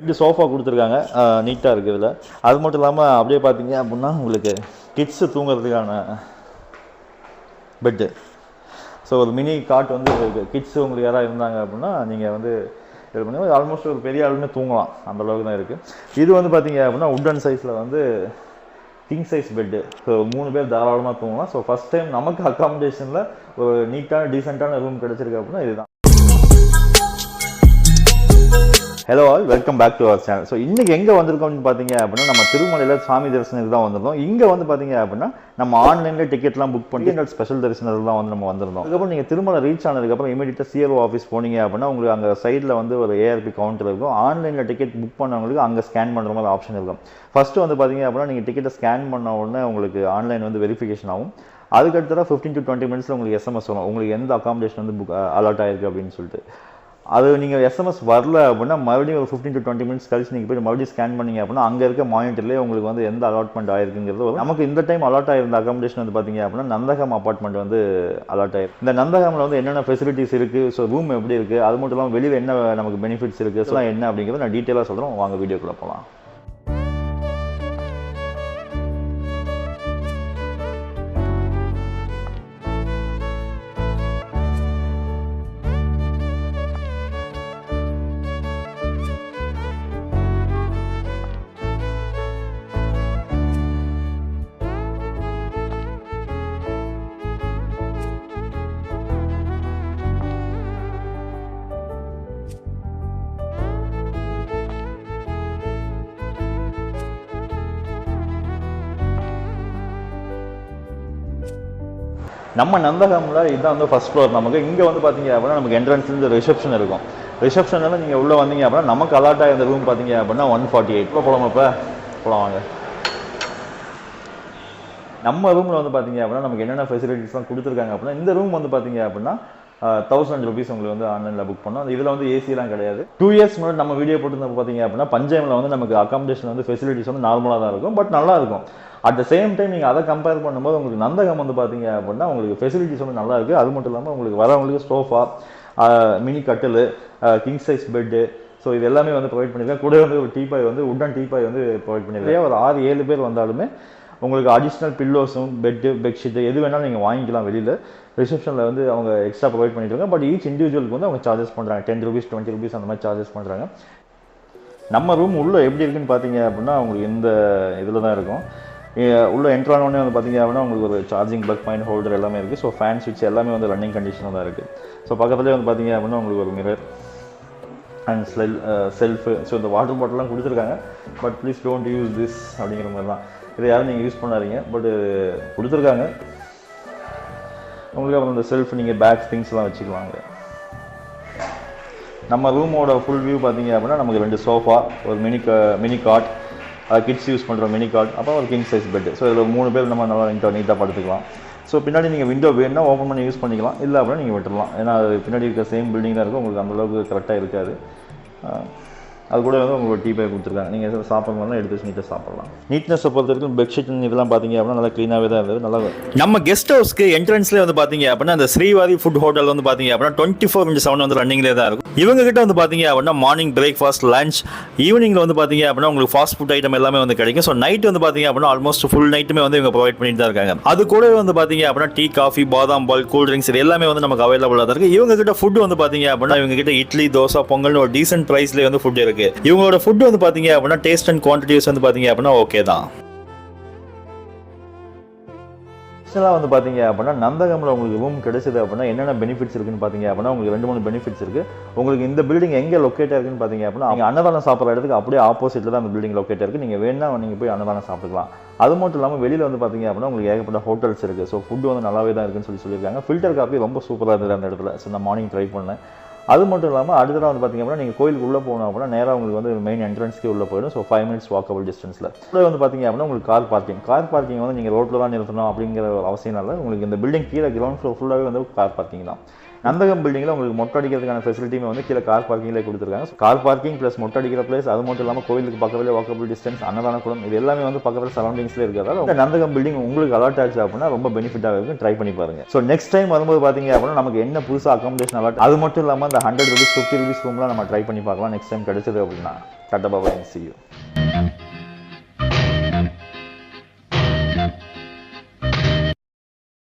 2 sofa கொடுத்துருக்காங்க, நீட்டாக இருக்குது இதில். அது மட்டும் இல்லாமல் அப்படியே பார்த்தீங்க அப்படின்னா உங்களுக்கு கிட்ஸு தூங்குறதுக்கான பெட்டு. ஸோ ஒரு மினி காட் வந்து கிட்ஸு உங்களுக்கு யாராவது இருந்தாங்க அப்படின்னா நீங்கள் வந்து இது பண்ணி ஆல்மோஸ்ட் ஒரு பெரிய ஆளுமே தூங்கலாம், அந்தளவுக்கு தான் இருக்குது. இது வந்து பார்த்தீங்க அப்படின்னா உட்டன் சைஸில் வந்து கிங் சைஸ் பெட்டு. ஸோ 3 பேர் தாராளமாக தூங்கலாம். ஸோ ஃபஸ்ட் டைம் நமக்கு அக்காமடேஷனில் ஒரு நீட்டான டீசெண்டான ரூம் கிடச்சிருக்கு அப்படின்னா இதுதான். Hello all, welcome back to our channel. So இன்றைக்கி எங்கே வந்திருக்கோம்னு பார்த்தீங்க அப்படின்னா நம்ம திருமலையில் சாமி தரிசனத்துக்கு தான் வந்திருந்தோம். இங்கே வந்து பார்த்தீங்க அப்படின்னா நம்ம ஆன்லைனில் டிக்கெட்லாம் புக் பண்ணி ஸ்பெஷல் தரிசனத்துக்கு தான் வந்து நம்ம வந்திருந்தோம். அதுக்கப்புறம் நீங்கள் திருமலை ரீச் ஆனதுக்கப்புறம் இமீடியட்டாக சிஆர்ஓ ஆஃபீஸ் போனீங்க அப்படின்னா உங்களுக்கு அங்கே சைடில் வந்து ஒரு ஏஆர்பி கவுண்டர் இருக்கும். ஆன்லைனில் டிக்கெட் புக் பண்ணவங்களுக்கு அங்கே ஸ்கேன் பண்ணுற மாதிரி ஆப்ஷன் இருக்கும். ஃபஸ்ட்டு வந்து பார்த்தீங்க அப்படின்னா நீங்கள் டிக்கெட்டை ஸ்கேன் பண்ண உடனே உங்களுக்கு ஆன்லைன் வந்து வெரிஃபிகேஷன் ஆகும். அதுக்கடுத்ததாக 15 to 20 மினிட்ஸில் உங்களுக்கு எஸ்எம்எஸ் வரும், உங்களுக்கு எந்த அக்காமடேஷன் வந்து புக் அலாட் ஆகிருக்கு அப்படின்னு சொல்லிட்டு. அது நீங்கள் எஸ்எம்எஸ் வரல அப்படின்னா மறுபடியும் ஒரு 15 to 20 மினிட்ஸ் கழிச்சு நீங்கள் போய் மறுபடியும் ஸ்கேன் பண்ணிங்க அப்படின்னா அங்கே இருக்க மானிட்டர்லேயே உங்களுக்கு வந்து எந்த அலாட்மெண்ட் ஆயிருக்குங்கிறது வரும். நமக்கு இந்த டைம் அலாட் ஆயிருந்த அக்காமடேஷன் வந்து பார்த்தீங்க அப்படின்னா நந்தகம் அப்பார்ட்மெண்ட் வந்து அலாட் ஆயிருக்கு. இந்த நந்தகமில் வந்து என்னென்ன ஃபெசிலிட்டிஸ் இருக்குது, ஸோ ரூம் எப்படி இருக்குது, அது மட்டும் இல்லாமல் வெளியில் என்ன நமக்கு பெனிஃபிட்ஸ் இருக்குது, ஸோ என்ன அப்படிங்கிறத நான் டீட்டெயிலாக சொல்கிறேன். வாங்க வீடியோக்குள்ளே போகலாம். நம்ம நந்தகமில் இதுதான் வந்து ஃபஸ்ட் ஃப்ளோர். நமக்கு இங்கே வந்து பார்த்தீங்க அப்படின்னா நமக்கு என்ட்ரன்ஸ்லேருந்து ரிசப்ஷன் இருக்கும். ரிசப்ஷனில் நீங்கள் உள்ளே வந்தீங்க அப்படின்னா நமக்கு அலாட் ஆகிருந்த ரூம் பார்த்தீங்க அப்படின்னா 148. இப்போ போகலாம், இப்போ போகலாம் வாங்க. நம்ம ரூமில் வந்து பார்த்தீங்க அப்படின்னா நமக்கு என்னென்ன ஃபெசிலிட்டிஸ்லாம் கொடுத்துருக்காங்க அப்படின்னா இந்த ரூம் வந்து பார்த்தீங்க அப்படின்னா 1000 rupees உங்களுக்கு வந்து ஆன்லைனில் புக் பண்ணோம். இதில் வந்து ஏசிலாம் கிடையாது. 2 years முன்னாடி நம்ம வீடியோ போட்டு பார்த்தீங்க அப்படின்னா பஞ்சாயமில் வந்து நமக்கு அக்காமடேஷன் வந்து ஃபெசிலிட்டிஸ் வந்து நார்மலாக தான் இருக்கும், பட் நல்லா இருக்கும். அட் த சேம் டைம் நீங்கள் அதை கம்பேர் பண்ணும்போது உங்களுக்கு நந்தகம் வந்து பார்த்தீங்க அப்படின்னா உங்களுக்கு ஃபெசிலிட்டிஸ் வந்து நல்லா இருக்குது. அது மட்டும் இல்லாமல் உங்களுக்கு வரவங்களுக்கு சோஃபா, மினி கட்டில், கிங் சைஸ் பெட்டு, ஸோ இது எல்லாமே வந்து ப்ரொவைட் பண்ணியிருக்கேன். கூட வந்து ஒரு டீபாய் வந்து உட்டன் டீபாய் வந்து ப்ரொவைட் பண்ணியிருக்கேன். ஒரு 6-7 பேர் வந்தாலுமே உங்களுக்கு அடிஷ்னல் பில்லோஸும் பெட்ஷீட்டு எது வேணாலும் நீங்கள் வாங்கிக்கலாம். வெளியில் ரிசப்ஷனில் வந்து அவங்க எக்ஸ்ட்ரா ப்ரொவைட் பண்ணிட்டுருக்காங்க. பட் ஈச் இண்டிவிஜுவலுக்கு வந்து அவங்க சார்ஜஸ் பண்ணுறாங்க. 10 rupees 20 rupees அந்த மாதிரி சார்ஜஸ் பண்ணுறாங்க. நம்ம ரூம் உள்ளே எப்படி இருக்குன்னு பார்த்தீங்க அப்படின்னா உங்களுக்கு இந்த இதில் தான் இருக்கும். உள்ளே என்ட்ரானோடனே வந்து பார்த்தீங்க அப்படின்னா உங்களுக்கு ஒரு சார்ஜிங் ப்ளக் பாயிண்ட் ஹோல்டர் எல்லாமே இருக்குது. ஸோ ஃபேன் ஸ்விட்ச் எல்லாமே வந்து ரன்னிங் கண்டிஷனில் தான் இருக்குது. ஸோ பக்கத்துலேயே வந்து பார்த்தீங்க அப்படின்னா உங்களுக்கு ஒரு மிரர் அண்ட் செல்ஃபு. ஸோ இந்த வாட்டர் பாட்டிலாம் கொடுத்துருக்காங்க. But please don't use this அப்படிங்கிற மாதிரி தான். இதை யாரும் நீங்கள் யூஸ் பண்ணாதீங்க, பட் கொடுத்துருக்காங்க உங்களுக்கு. அப்புறம் இந்த செல்ஃப் நீங்கள் பேக்ஸ் திங்ஸ்லாம் வச்சுக்கலாங்க. நம்ம ரூமோட ஃபுல் வியூ பார்த்தீங்க அப்படின்னா நமக்கு 2 சோஃபா, ஒரு மினி காட், கிட்ஸ் யூஸ் பண்ணுற மினி காட், அப்புறம் ஒரு கிங் சைஸ் பெட்டு. ஸோ இதில் 3 பேர் நம்ம நல்லா நீட்டாக படுத்துக்கலாம். ஸோ பின்னாடி நீங்கள் விண்டோ வேணுன்னா ஓப்பன் பண்ணி யூஸ் பண்ணிக்கலாம், இல்லை அப்படின்னா நீங்கள் விட்டுடலாம். ஏன்னா அது பின்னாடி இருக்க சேம் பில்டிங் தான் இருக்கும், உங்களுக்கு அந்தளவுக்கு கரெக்டாக இருக்காது. அது கூட வந்து உங்களுக்கு டீ பாய் கொடுத்துருக்காங்க. நீங்கள் சாப்பிட்றதுலாம் எடுத்து நீட்டாக சாப்பிட்லாம். நீட்னஸை பொறுத்த வரைக்கும் பெட்ஷீட் இதெல்லாம் பார்த்தீங்க அப்படின்னா நல்லா க்ளீனாகவே தான் இருந்தது. நல்லா நம்ம கெஸ்ட் ஹவுஸ்க்கு என்ட்ரன்ஸ்லேயே வந்து பார்த்தீங்க அப்படின்னா அந்த ஸ்ரீவாரி ஃபுட் ஹோட்டல் வந்து பார்த்தீங்க அப்படின்னா 24/7 வந்து ரன்னிங்லேயே தான் இருக்கும். இவங்க கிட்ட வந்து பார்த்தீங்க அப்படின்னா மார்னிங் பிரேக்ஃபாஸ்ட், லஞ்ச், ஈவினிங்கில் வந்து பார்த்தீங்க அப்படின்னா உங்களுக்கு ஃபாஸ்ட் ஃபுட் ஐட்டம் எல்லாமே வந்து கிடைக்கும். ஸோ நைட் வந்து பார்த்தீங்க அப்படின்னா ஆல்மோஸ்ட் ஃபுல் நைட்டுமே வந்து இவங்க ப்ரொவைட் பண்ணிட்டு தான் இருக்காங்க. அது கூட வந்து பார்த்தீங்க அப்படின்னா டீ, காஃபி, பாதாம் பால், கூல் ட்ரிங்க்ஸ் இது எல்லாமே வந்து நமக்கு அவைலபிளாக தான் இருக்குது. இவங்க கிட்ட ஃபுட் வந்து பார்த்தீங்க அப்படின்னா இவங்க கிட்ட இட்லி, தோசை, பொங்கல்னு ஒரு டீசென்ட் ப்ரைஸ்லேயே வந்து ஃபுட் இருக்குது. இவங்களோட ஃபுட் வந்து பாத்தீங்க அப்படின்னா டேஸ்ட் அண்ட் குவான்டிட்டிஸ் வந்து பாத்தீங்க அப்படின்னா ஓகே தான். வந்து பார்த்தீங்க அப்படின்னா நந்தகமில் உங்களுக்கு ரூம் கிடைச்சது அப்படின்னா என்னென்ன பெனிஃபிட்ஸ் இருக்குன்னு பார்த்தீங்க அப்படின்னா உங்களுக்கு 2-3 பெனிஃபிட்ஸ் இருக்குது. உங்களுக்கு இந்த பில்டிங் எங்கே லொக்கேட் இருக்குன்னு பார்த்தீங்க அப்படின்னா நீங்கள் அன்னதானம் சாப்பிட்ற இடத்துக்கு அப்படியே ஆப்போசிட்டில் தான் அந்த பில்டிங் லொக்கேட் இருக்குது. நீங்கள் வேணா நீங்கள் போய் அன்னதானம் சாப்பிட்டுக்கலாம். அது மட்டும் இல்லாமல் வெளியில் வந்து பார்த்தீங்க அப்படின்னா உங்களுக்கு ஏகப்பட்ட ஹோட்டல்ஸ் இருக்குது. ஸோ ஃபுட் வந்து நல்லாவே தான் இருக்குன்னு சொல்லியிருக்காங்க. ஃபில்டர் காஃபி ரொம்ப சூப்பராக இருந்தது அந்த இடத்துல. ஸோ நான் மார்னிங் ட்ரை பண்ணேன். அது மட்டும் இல்லாமல் அடுத்ததாக வந்து பார்த்தீங்க அப்படின்னா நீங்கள் கோயிலுக்கு உள்ளே போகணும் அப்படின்னா நேராக உங்களுக்கு வந்து மெயின் என்ட்ரன்ஸ்க்கு உள்ளே போயிடும். ஸோ 5 minutes வாக்கபிள் டிஸ்டன்ஸில் உள்ளே வந்து பார்த்தீங்க அப்படின்னா உங்களுக்கு கார் பார்க்கிங் வந்து நீங்கள் ரோட்டில் தான் நிறுத்தணும் அப்படிங்கிற ஒரு அவசியம் இல்லை. உங்களுக்கு இந்த பில்டிங் கீழே கிரவுண்ட் ஃப்ளோர் ஃபுல்லாகவே வந்து கார் பார்க்கிங் தான். நந்தகம் பில்டிங்கில் உங்களுக்கு மொட்டை அடிக்கிறதுக்கான ஃபெசிலிட்டியுமே வந்து கீழே கார் பார்க்கிங்லேயே கொடுத்துருக்காங்க. கார் பார்க்கிங் ப்ளஸ் மொட்டை அடிக்கிற பிளேஸ், அது மட்டும் இல்லாமல் கோயிலுக்கு பக்கத்தில் வாக்கபிள் டிஸ்டன்ஸ், அன்னதானக்குளம், இது எல்லாமே வந்து பக்கத்தில் சரௌண்டிங்ஸ்லேயே இருக்கிறதால இந்த நந்தகம் பில்டிங் உங்களுக்கு அலாட் ஆச்சு அப்படின்னா ரொம்ப பெனிஃபிட்டாக இருக்கும். ட்ரை பண்ணி பாருங்க. ஸோ நெக்ஸ்ட் டைம் வரும்போது பார்த்தீங்க அப்படின்னா நமக்கு என்ன புதுசாக அகாமடேஷன் அலாட், அது மட்டும் இல்லாமல் இந்த 100 rupees 50 rupees ரூம்லாம் நம்ம ட்ரை பண்ணி பார்க்கலாம் நெக்ஸ்ட் டைம் கிடைச்சது அப்படின்னா. டாடா பாய், see you.